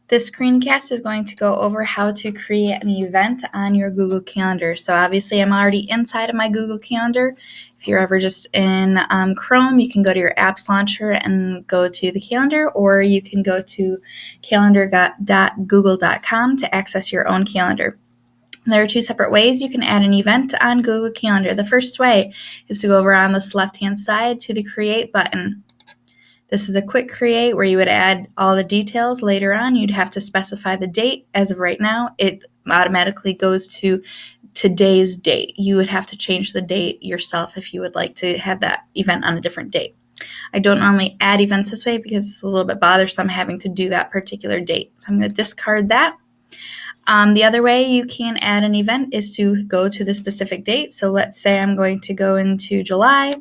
This screencast is going to go over how to create an event on your Google Calendar. So obviously I'm already inside of my Google Calendar. If you're ever just in Chrome, you can go to your apps launcher and go to the calendar, or you can go to calendar.google.com to access your own calendar. There are two separate ways you can add an event on Google Calendar. The first way is to go over on this left-hand side to the Create button. This is a quick create where you would add all the details. Later on, you'd have to specify the date. As of right now, it automatically goes to today's date. You would have to change the date yourself if you would like to have that event on a different date. I don't normally add events this way because it's a little bit bothersome having to do that particular date. So I'm going to discard that. The other way you can add an event is to go to the specific date. So let's say I'm going to go into July.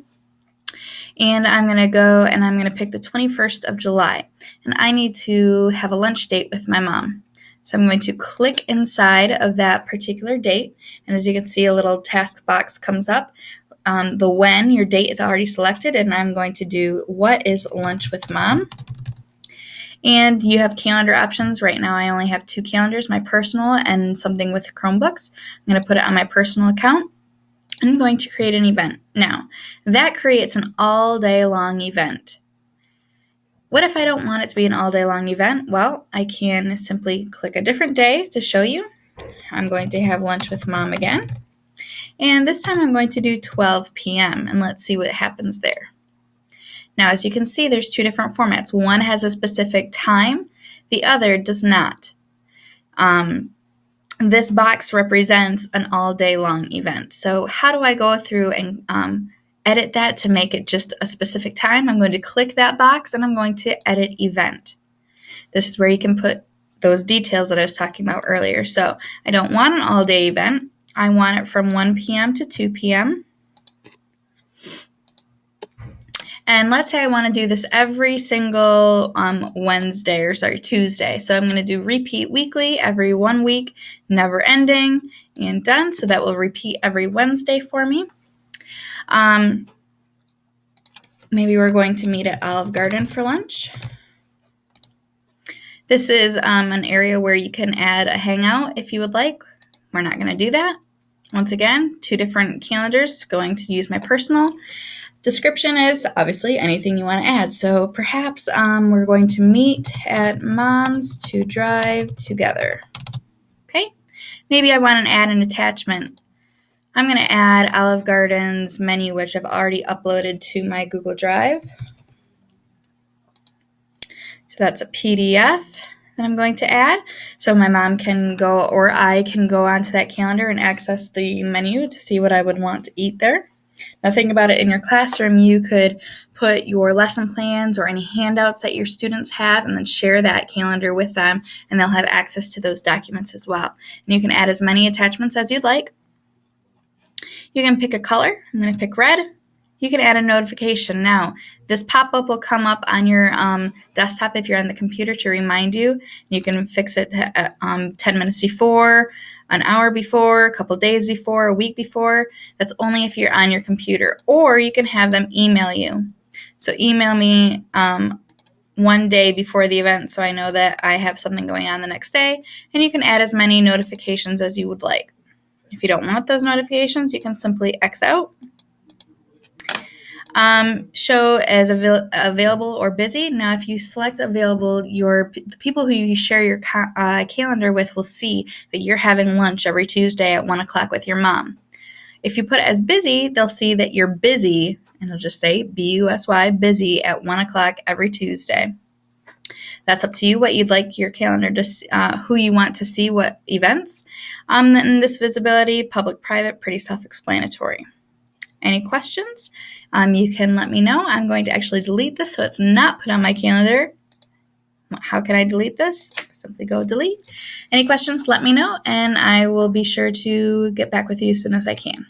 And I'm going to go and I'm going to pick the 21st of July. And I need to have a lunch date with my mom. So I'm going to click inside of that particular date. And as you can see, a little task box comes up. The when, your date is already selected. And I'm going to do what is lunch with mom. And you have calendar options. Right now I only have two calendars, my personal and something with Chromebooks. I'm going to put it on my personal account. I'm going to create an event. Now, that creates an all-day long event. What if I don't want it to be an all-day long event? Well, I can simply click a different day to show you. I'm going to have lunch with mom again. And this time I'm going to do 12 p.m. and let's see what happens there. Now, as you can see, there's two different formats. One has a specific time, the other does not. This box represents an all-day long event. So how do I go through and edit that to make it just a specific time? I'm going to click that box and I'm going to edit event. This is where you can put those details that I was talking about earlier. So I don't want an all-day event. I want it from 1 p.m. to 2 p.m. And let's say I want to do this every single Tuesday. So I'm going to do repeat weekly, every 1 week, never ending, and done. So that will repeat every Wednesday for me. Maybe we're going to meet at Olive Garden for lunch. This is an area where you can add a hangout if you would like. We're not going to do that. Once again, two different calendars, going to use my personal. Description is obviously anything you want to add. So perhaps we're going to meet at mom's to drive together. Okay. Maybe I want to add an attachment. I'm going to add Olive Garden's menu, which I've already uploaded to my Google Drive. So that's a PDF that I'm going to add. So my mom can go, or I can go onto that calendar and access the menu to see what I would want to eat there. Now think about it in your classroom. You could put your lesson plans or any handouts that your students have and then share that calendar with them, and they'll have access to those documents as well. And you can add as many attachments as you'd like. You can pick a color. I'm going to pick red. You can add a notification. Now, this pop-up will come up on your desktop if you're on the computer to remind you. You can fix it 10 minutes before, an hour before, a couple days before, a week before. That's only if you're on your computer. Or you can have them email you. So email me 1 day before the event so I know that I have something going on the next day. And you can add as many notifications as you would like. If you don't want those notifications, you can simply X out. Show as available or busy. Now, if you select available, the people who you share your calendar with will see that you're having lunch every Tuesday at 1 o'clock with your mom. If you put it as busy, they'll see that you're busy, and it'll just say BUSY, busy at 1 o'clock every Tuesday. That's up to you what you'd like your calendar to, who you want to see what events. And this visibility, public, private, pretty self-explanatory. Any questions? You can let me know. I'm going to actually delete this so it's not put on my calendar. How can I delete this? Simply go delete. Any questions, let me know, and I will be sure to get back with you as soon as I can.